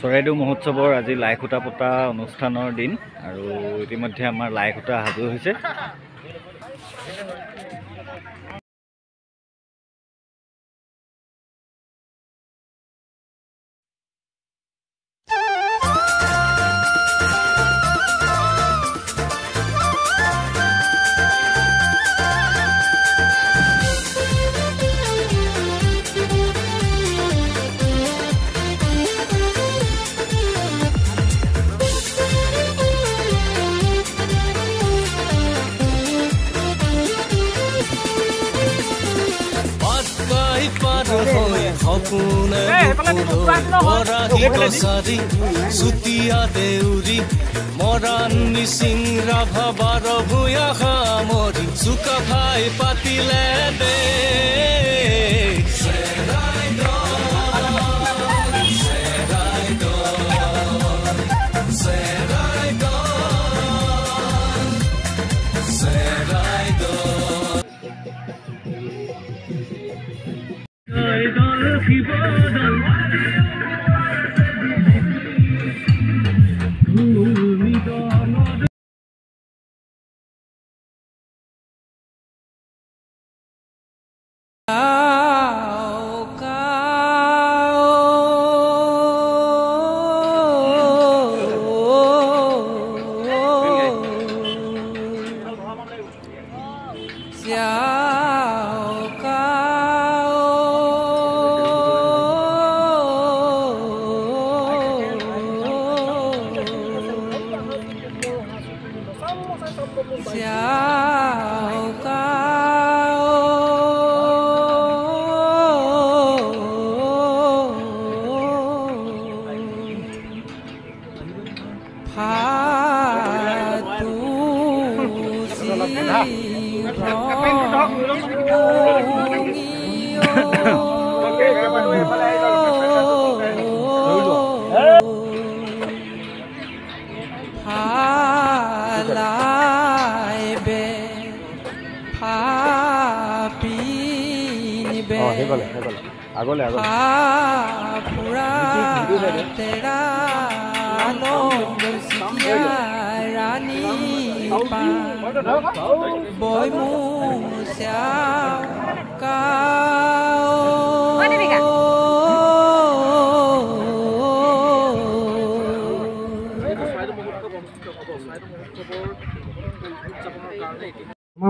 চৰাইদেউ মহোৎসৱৰ আজি লাইখুটা পতা অনুষ্ঠানৰ দিন আৰু ইতিমধ্যে আমাৰ লাইখুটা সাজু হৈছে। চুতীয়া দেউৰী মৰাণ মিচিং ৰাভা বাৰ ভূঞা সামৰি চুকাফাই পাতিলে দে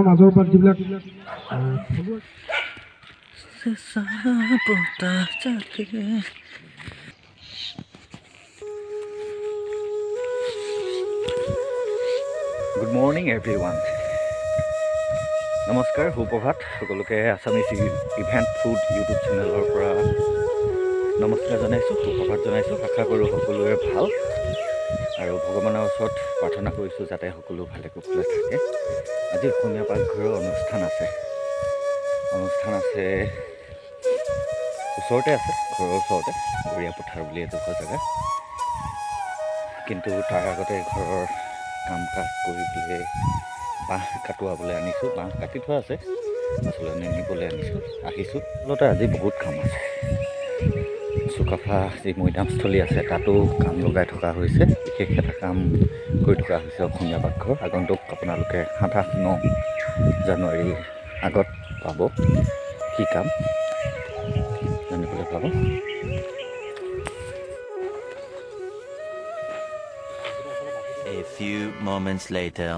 মাজৰ পৰা যিবিলাক গুড মৰ্ণিং এভৰিৱান। নমস্কাৰ, সুপ্ৰভাত সকলোকে। আছামিজ ইভেণ্ট ফুড ইউটিউব চেনেলৰ পৰা নমস্কাৰ জনাইছোঁ, সুপ্ৰভাত জনাইছোঁ। আশা কৰোঁ সকলোৰে ভাল আৰু ভগৱানৰ ওচৰত প্ৰাৰ্থনা কৰিছোঁ যাতে সকলো ভালে কুশলে থাকে। আজি অসমীয়া পাকঘৰৰ অনুষ্ঠান আছে ওচৰতে আছে, ঘৰৰ ওচৰতে, গৰীয়া পথাৰ বুলি এডোখৰ জেগা। কিন্তু তাৰ আগতে ঘৰৰ কাম কাজ কৰিবলৈ বাঁহ কাটোৱাবলৈ আনিছোঁ। বাঁহ কাটি থোৱা আছে, আচলতে নিবলৈ আহিছোঁ। আচলতে আজি বহুত কাম আছে। চুকাফা যি মৈদামস্থলী আছে তাতো কাম লগাই থকা হৈছে। বিশেষ এটা কাম কৰি থকা হৈছে অসমীয়া পাকঘৰ। আগন্তুক আপোনালোকে 7-8-9 জানুৱাৰীৰ আগত পাব কি কাম জানিবলৈ পাব। A few moments later.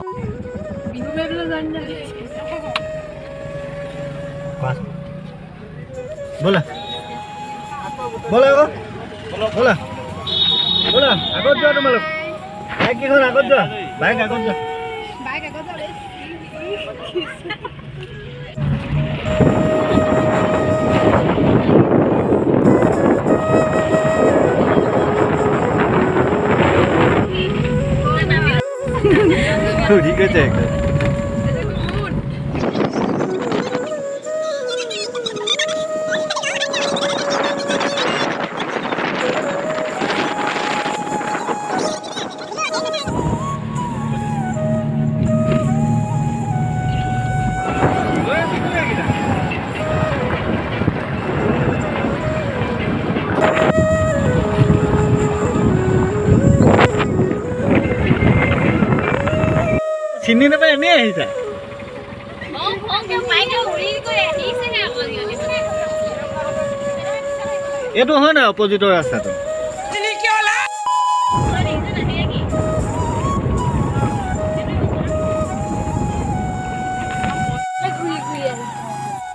बोला बोला बोला बोला আগত যোৱা তোমালোক। বাইক কেইখন আগত যোৱা, বাইক আগত যোৱা। ঠিক আছে। চিনি নাপায় এনেই আহিছা এইটো হয় নাই অপজিটৰ ৰাস্তাটো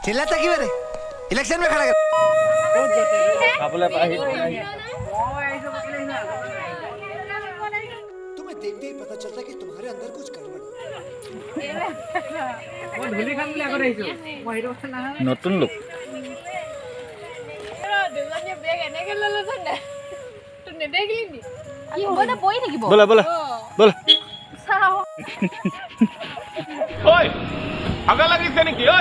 चिल्लाता क्यों रे इलेक्शन में खड़ा कर तुम्हें देखते ही पता चलता कि तुम्हारे अंदर कुछ गड़बड़ নতুন লোক বলা বলা বলা আগা লাগিছে নেকি ঐ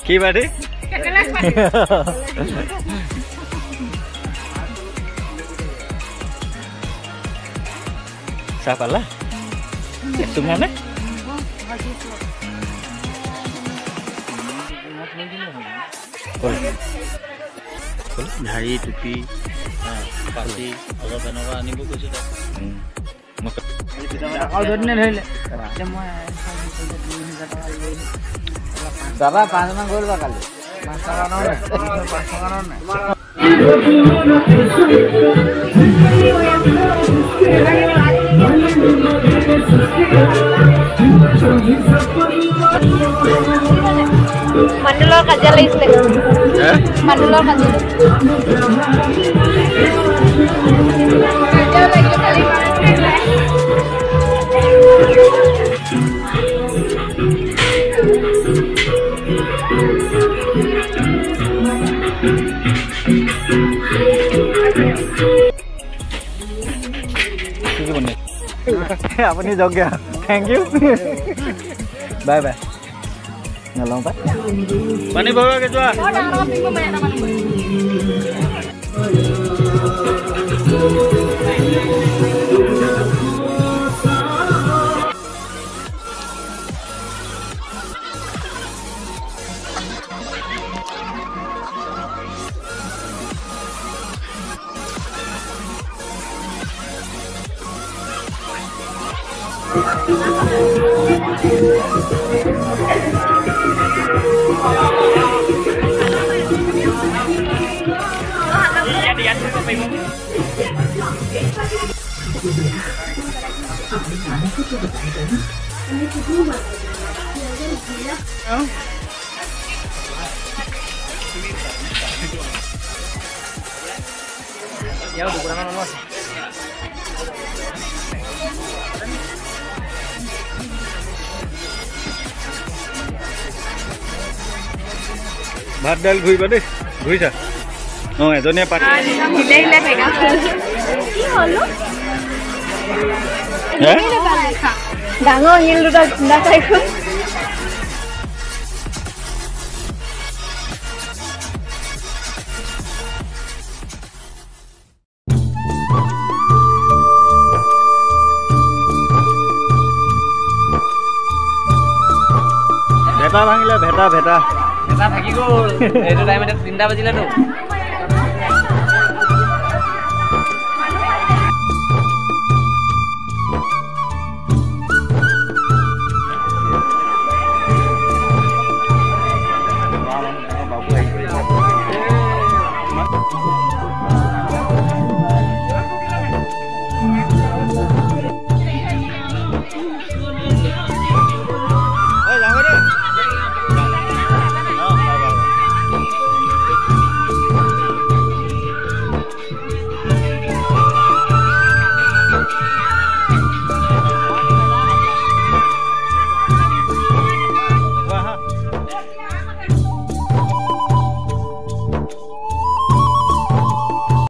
কি বাড়ি চাহ পালা তুমি নে ধাৰি টুপি পাতি অলপ এনেকুৱা আনিব কৈছো दादा 5 মান গ'ল বা কালি 5 টাকা নহয় 5 টাকা নহয় Mandulor kajian lagi sih. Mandulor kajian. Kajian lagi kali. আপুনি যাওক গা থ্যাংক ইউ বাই বাই নলওঁ পাই পানী ভৰোৱাকে যোৱা ভাত ডাল ঘুৰিবা দেই ঘুৰিছা এজনীয়ে পাতি ডাঙৰ শিল দুটা খুন্দা খাইছো ভেটা ভাঙিলে ভেটা ভেটা এটা থাকি গ'ল এইটো টাইম এটা 3টা বাজিলে তো